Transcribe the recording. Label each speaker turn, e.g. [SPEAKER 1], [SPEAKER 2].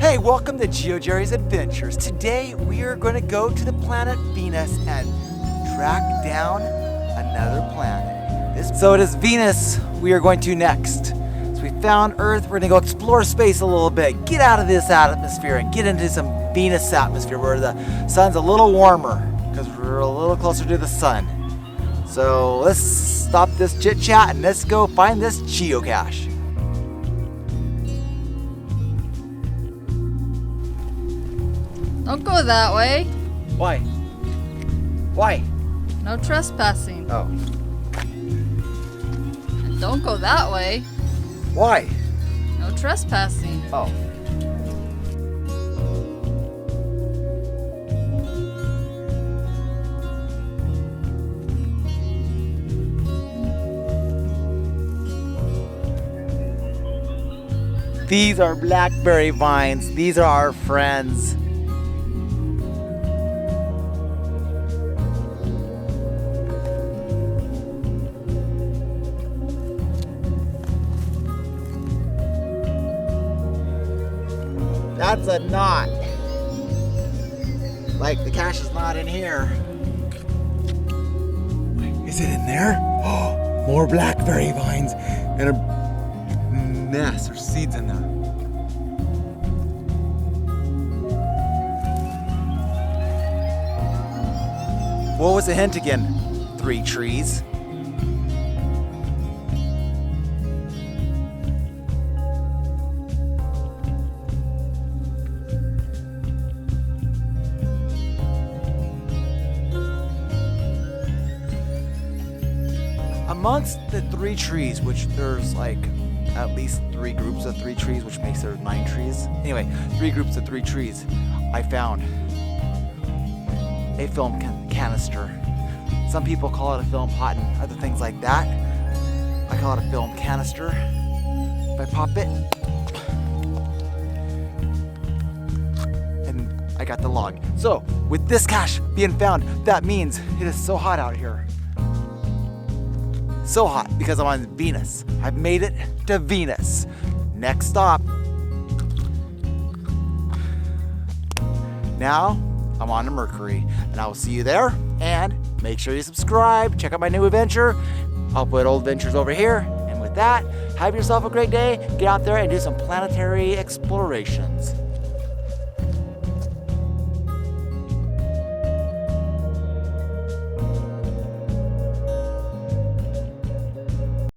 [SPEAKER 1] Hey, welcome to Geojerry's Adventures. Today we are going to go to the planet Venus and track down another planet. So it is Venus we are going to next. So we found Earth, we're going to go explore space a little bit, get out of this atmosphere and get into some Venus atmosphere where the sun's a little warmer because we're a little closer to the sun. So let's stop this chit chat and let's go find this geocache.
[SPEAKER 2] Don't go that way.
[SPEAKER 1] Why? Why?
[SPEAKER 2] No trespassing.
[SPEAKER 1] Oh.
[SPEAKER 2] And don't go that way.
[SPEAKER 1] Why?
[SPEAKER 2] No trespassing.
[SPEAKER 1] Oh. These are blackberry vines. These are our friends. That's a knot. Like the cache is not in here. Is it in there? Oh, more blackberry vines and a nest or seeds in there. What was the hint again? 3 trees. Amongst the 3 trees, which there's like at least 3 groups of 3 trees, which makes there 9 trees. Anyway, 3 groups of 3 trees, I found a film canister. Some people call it a film pot and other things like that. I call it a film canister. If I pop it, and I got the log. So, with this cache being found, that means it is so hot out here. So hot because I'm on Venus. I've made it to Venus. Next stop. Now I'm on to Mercury, and I will see you there. And make sure you subscribe. Check out my new adventure. I'll put old adventures over here. And with that, have yourself a great day. Get out there and do some planetary explorations.